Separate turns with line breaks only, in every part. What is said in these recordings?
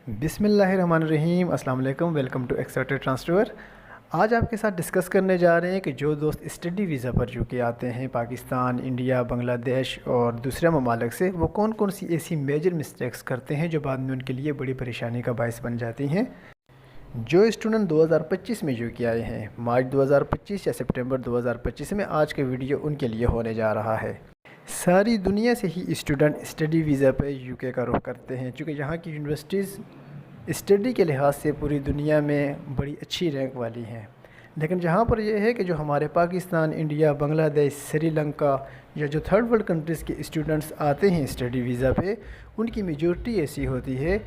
बिस्मिल्लाहिर्रहमानिर्रहीम। अस्सलाम वालेकुम। Welcome to excited transfer. आज आपके साथ डिस्कस करने जा रहे हैं कि जो दोस्त स्टडी वीज़ा पर यूके आते हैं पाकिस्तान, इंडिया, बांग्लादेश और दूसरे ममालिक से, वो कौन कौन सी ऐसी मेजर मिस्टेक्स करते हैं जो बाद में उनके लिए बड़ी परेशानी का बायस बन जाती हैं। जो स्टूडेंट 2025 में यूके आए हैं, मार्च 2025 या सितंबर 2025 में, आज का वीडियो उनके लिए होने जा रहा है। सारी दुनिया से ही स्टूडेंट स्टडी वीज़ा पे यूके का रुख करते हैं, क्योंकि यहाँ की यूनिवर्सिटीज़ स्टडी के लिहाज से पूरी दुनिया में बड़ी अच्छी रैंक वाली हैं। लेकिन जहाँ पर यह है कि जो हमारे पाकिस्तान, इंडिया, बांग्लादेश, श्रीलंका या जो थर्ड वर्ल्ड कंट्रीज़ के स्टूडेंट्स आते हैं स्टडी वीज़ा पे, उनकी मेजॉरिटी ऐसी होती है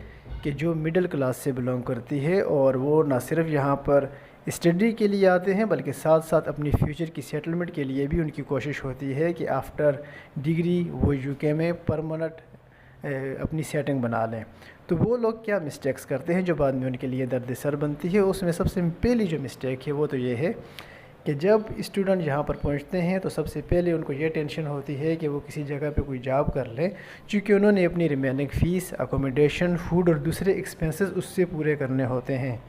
कि जो मिडिल क्लास से बिलोंग करती है, और वो ना सिर्फ यहाँ पर स्टडी के लिए आते हैं बल्कि साथ साथ अपनी फ्यूचर की सेटलमेंट के लिए भी उनकी कोशिश होती है कि आफ्टर डिग्री वो यूके में परमानेंट अपनी सेटिंग बना लें। तो वो लोग क्या मिस्टेक्स करते हैं जो बाद में उनके लिए दर्द सर बनती है। उसमें सबसे पहली जो मिस्टेक है वो तो ये है कि जब स्टूडेंट यहाँ पर पहुँचते हैं तो सबसे पहले उनको ये टेंशन होती है कि वो किसी जगह पे कोई जॉब कर लें, क्योंकि उन्होंने अपनी रिमेनिंग फ़ीस, अकोमोडेशन, फूड और दूसरे एक्सपेंसेस उससे पूरे करने होते हैं।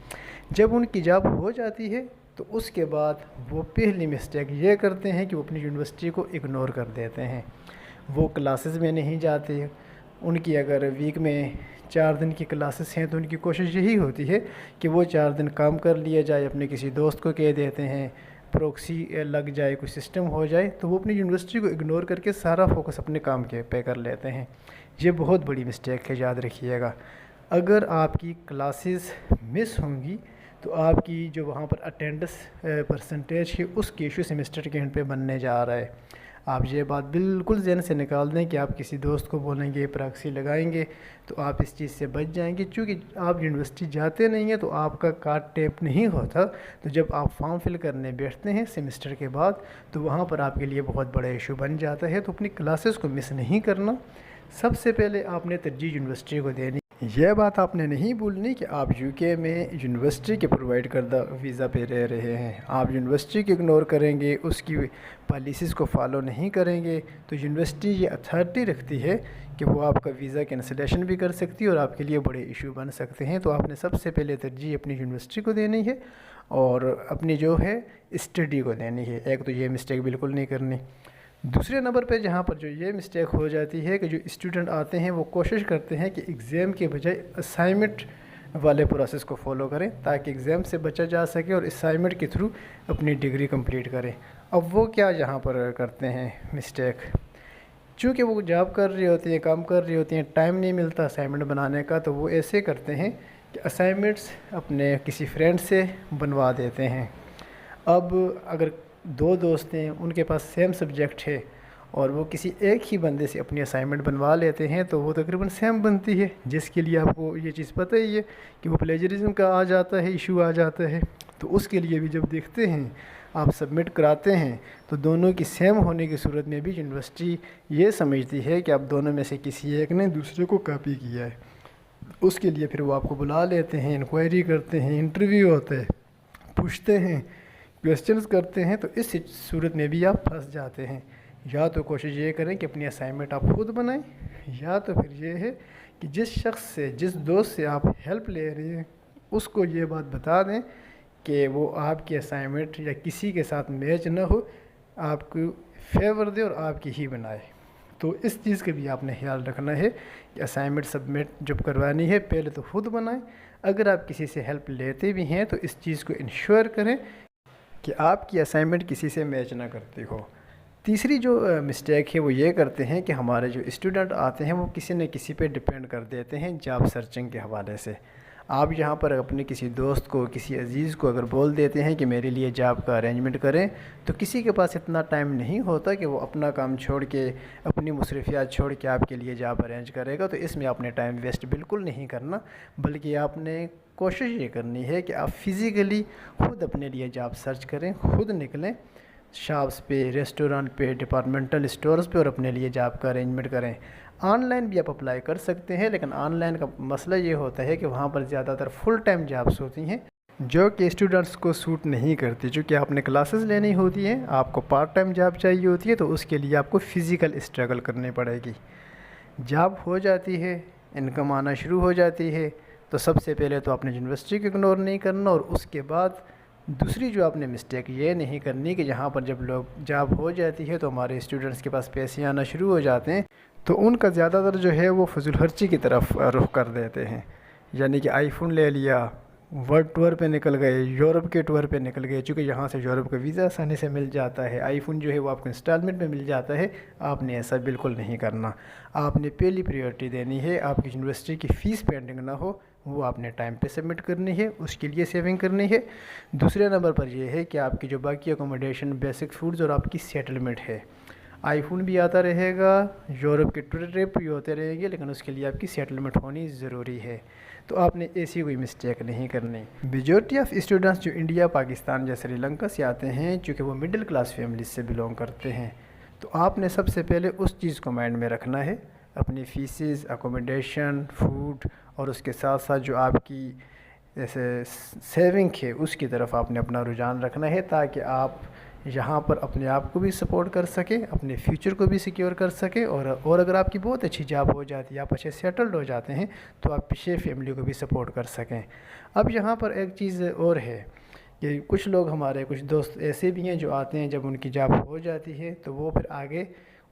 जब उनकी जॉब हो जाती है तो उसके बाद वो पहली मिस्टेक ये करते हैं कि वो अपनी यूनिवर्सिटी को इग्नोर कर देते हैं। वो क्लासेस में नहीं जाते। उनकी अगर वीक में 4 दिन की क्लासेस हैं तो उनकी कोशिश यही होती है कि वो 4 दिन काम कर लिया जाए, अपने किसी दोस्त को कह देते हैं, प्रॉक्सी लग जाए, कोई सिस्टम हो जाए, तो वो अपनी यूनिवर्सिटी को इग्नोर करके सारा फोकस अपने काम के पे कर लेते हैं। ये बहुत बड़ी मिस्टेक है, याद रखिएगा। अगर आपकी क्लासेस मिस होंगी तो आपकी जो वहाँ पर अटेंडेंस परसेंटेज है उसकी इशू सेमेस्टर के एंड पे बनने जा रहा है। आप ये बात बिल्कुल ज़हन से निकाल दें कि आप किसी दोस्त को बोलेंगे, प्रॉक्सी लगाएंगे, तो आप इस चीज़ से बच जाएंगे, क्योंकि आप यूनिवर्सिटी जाते नहीं हैं तो आपका कार्ड टैप नहीं होता। तो जब आप फॉर्म फिल करने बैठते हैं सेमेस्टर के बाद, तो वहाँ पर आपके लिए बहुत बड़ा इशू बन जाता है। तो अपनी क्लासेस को मिस नहीं करना, सबसे पहले आपने तरजीह यूनिवर्सिटी को देनी। यह बात आपने नहीं भूलनी कि आप यूके में यूनिवर्सिटी के प्रोवाइड करदा वीज़ा पे रह रहे हैं। आप यूनिवर्सिटी को इग्नोर करेंगे, उसकी पॉलिसीज़ को फॉलो नहीं करेंगे, तो यूनिवर्सिटी ये अथॉरिटी रखती है कि वो आपका वीज़ा कैंसिलेशन भी कर सकती है और आपके लिए बड़े इशू बन सकते हैं। तो आपने सबसे पहले तरजीह अपनी यूनिवर्सिटी को देनी है और अपनी जो है स्टडी को देनी है। एक तो ये मिस्टेक बिल्कुल नहीं करनी। दूसरे नंबर पे जहाँ पर जो ये मिस्टेक हो जाती है कि जो स्टूडेंट आते हैं वो कोशिश करते हैं कि एग्ज़ाम के बजाय असाइनमेंट वाले प्रोसेस को फॉलो करें, ताकि एग्ज़ाम से बचा जा सके और असाइनमेंट के थ्रू अपनी डिग्री कंप्लीट करें। अब वो क्या यहाँ पर करते हैं मिस्टेक, चूँकि वो जॉब कर रही होती हैं, काम कर रही होती हैं, टाइम नहीं मिलता असाइनमेंट बनाने का, तो वो ऐसे करते हैं कि असाइनमेंट्स अपने किसी फ्रेंड से बनवा देते हैं। अब अगर 2 दोस्त हैं, उनके पास सेम सब्जेक्ट है और वो किसी एक ही बंदे से अपनी असाइनमेंट बनवा लेते हैं, तो वो तकरीबन सेम बनती है, जिसके लिए आपको ये चीज़ पता ही है कि वो प्लेजरिज्म का आ जाता है, इशू आ जाता है। तो उसके लिए भी जब देखते हैं, आप सबमिट कराते हैं, तो दोनों की सेम होने की सूरत में भी यूनिवर्सिटी ये समझती है कि आप दोनों में से किसी एक ने दूसरे को कॉपी किया है। उसके लिए फिर वो आपको बुला लेते हैं, इंक्वायरी करते हैं, इंटरव्यू होता है, पूछते हैं, क्वेश्चंस करते हैं। तो इस सूरत में भी आप फंस जाते हैं। या तो कोशिश ये करें कि अपनी असाइनमेंट आप खुद बनाएं, या तो फिर ये है कि जिस शख्स से, जिस दोस्त से आप हेल्प ले रहे हैं, उसको ये बात बता दें कि वो आपकी असाइनमेंट या किसी के साथ मैच ना हो, आपको फेवर दे और आपकी ही बनाए। तो इस चीज़ का भी आपने ख्याल रखना है कि असाइनमेंट सबमिट जब करवानी है पहले तो खुद बनाएं। अगर आप किसी से हेल्प लेते भी हैं तो इस चीज़ को इंश्योर करें कि आपकी असाइनमेंट किसी से मैच ना करती हो। तीसरी जो मिस्टेक है वो ये करते हैं कि हमारे जो स्टूडेंट आते हैं वो किसी न किसी पे डिपेंड कर देते हैं जॉब सर्चिंग के हवाले से। आप यहाँ पर अपने किसी दोस्त को, किसी अजीज़ को अगर बोल देते हैं कि मेरे लिए जॉब का अरेंजमेंट करें, तो किसी के पास इतना टाइम नहीं होता कि वो अपना काम छोड़ के, अपनी मसरूफियात छोड़ के आपके लिए जॉब अरेंज करेगा। तो इसमें आपने टाइम वेस्ट बिल्कुल नहीं करना, बल्कि आपने कोशिश ये करनी है कि आप फ़िज़िकली खुद अपने लिए जॉब सर्च करें, खुद निकलें शॉप्स पे, रेस्टोरेंट पे, डिपार्टमेंटल स्टोर्स पे और अपने लिए जॉब का अरेंजमेंट करें। ऑनलाइन भी आप अप्लाई कर सकते हैं, लेकिन ऑनलाइन का मसला ये होता है कि वहाँ पर ज़्यादातर फुल टाइम जॉब्स होती हैं जो कि स्टूडेंट्स को सूट नहीं करती। चूँकि आपने क्लासेस लेनी होती हैं, आपको पार्ट टाइम जॉब चाहिए होती है, तो उसके लिए आपको फ़िज़िकल स्ट्रगल करनी पड़ेगी। जॉब हो जाती है, इनकम आना शुरू हो जाती है, تو سب سے پہلے تو آپ نے یونیورسٹی کو اگنور نہیں کرنا، اور اس کے بعد دوسری جو آپ نے مسٹیک یہ نہیں کرنی کہ جہاں پر جب لوگ جاب ہو جاتی ہے تو ہمارے اسٹوڈنٹس کے پاس پیسے آنا شروع ہو جاتے ہیں، تو ان کا زیادہ تر جو ہے وہ فضول خرچی کی طرف رخ کر دیتے ہیں، یعنی کہ آئی فون لے لیا، ورلڈ ٹور پہ نکل گئے، یورپ کے ٹور پہ نکل گئے، چونکہ یہاں سے یورپ کا ویزا آسانی سے مل جاتا ہے، آئی فون جو ہے وہ آپ کو انسٹالمنٹ میں مل جاتا ہے۔ آپ نے ایسا بالکل نہیں کرنا، آپ نے پہلی پریورٹی دینی ہے آپ کی یونیورسٹی کی فیس پینڈنگ نہ ہو، وہ آپ نے ٹائم پہ سبمٹ کرنی ہے، اس کے لیے سیونگ کرنی ہے۔ دوسرے نمبر پر یہ ہے کہ آپ کی جو باقی اکوموڈیشن، بیسک فوڈز اور آپ کی سیٹلمنٹ ہے، آئی فون بھی آتا رہے گا، یورپ کے ٹرپ بھی ہوتے رہیں گے، لیکن اس کے لیے آپ کی سیٹلمنٹ ہونی ضروری ہے۔ تو آپ نے ایسی کوئی مسٹیک نہیں کرنی۔ میجورٹی آف اسٹوڈنٹس جو انڈیا، پاکستان یا سری لنکا سے آتے ہیں، چونکہ وہ مڈل کلاس فیملیز سے بلونگ کرتے ہیں، تو آپ نے سب سے پہلے اس چیز کو مائنڈ میں رکھنا ہے، اپنی فیسز، اکوموڈیشن، فوڈ، اور اس کے ساتھ ساتھ جو آپ کی جیسے سیونگ ہے اس کی طرف آپ نے اپنا رجحان رکھنا ہے، تاکہ آپ یہاں پر اپنے آپ کو بھی سپورٹ کر سکیں، اپنے فیوچر کو بھی سیکیور کر سکیں، اور اگر آپ کی بہت اچھی جاب ہو جاتی ہے، آپ اچھے سیٹلڈ ہو جاتے ہیں، تو آپ پیچھے فیملی کو بھی سپورٹ کر سکیں۔ اب یہاں پر ایک چیز اور ہے کہ کچھ لوگ، ہمارے کچھ دوست ایسے بھی ہیں جو آتے ہیں، جب ان کی جاب ہو جاتی ہے تو وہ پھر آگے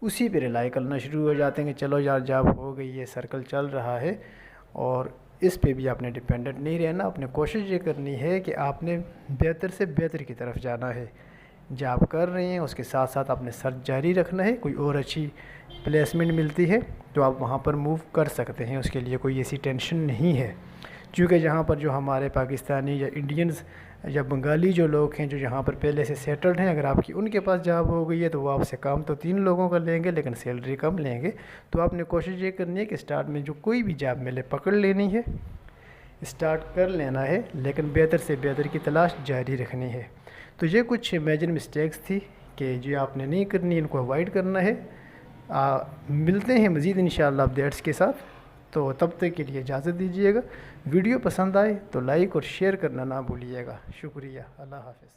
اسی پہ ریلائی کرنا شروع ہو جاتے ہیں کہ چلو یار جاب ہو گئی ہے، سرکل چل رہا ہے، اور اس پہ بھی آپ نے ڈیپینڈنٹ نہیں رہنا۔ اپنے کوشش یہ کرنی ہے کہ آپ نے بہتر سے بہتر کی طرف جانا ہے، جاب کر رہے ہیں اس کے ساتھ ساتھ آپ نے سرچ جاری رکھنا ہے، کوئی اور اچھی پلیسمنٹ ملتی ہے تو آپ وہاں پر موو کر سکتے ہیں، اس کے لیے کوئی ایسی ٹینشن نہیں ہے، چونکہ یہاں پر جو ہمارے پاکستانی یا انڈینز یا بنگالی جو لوگ ہیں جو یہاں پر پہلے سے سیٹلڈ ہیں، اگر آپ کی ان کے پاس جاب ہو گئی ہے تو وہ آپ سے کام تو 3 لوگوں کا لیں گے لیکن سیلری کم لیں گے۔ تو آپ نے کوشش یہ کرنی ہے کہ اسٹارٹ میں جو کوئی بھی جاب ملے پکڑ لینی ہے، اسٹارٹ کر لینا ہے، لیکن بہتر سے بہتر کی تلاش جاری رکھنی ہے۔ تو یہ کچھ میجر مسٹیکس تھی کہ جو آپ نے نہیں کرنی، ان کو اوائڈ کرنا ہے۔ ملتے ہیں مزید انشاءاللہ اپڈیٹس کے ساتھ، تو تب تک کے لیے اجازت دیجیے گا۔ ویڈیو پسند آئے تو لائک اور شیئر کرنا نہ بھولیے گا۔ شکریہ، اللہ حافظ۔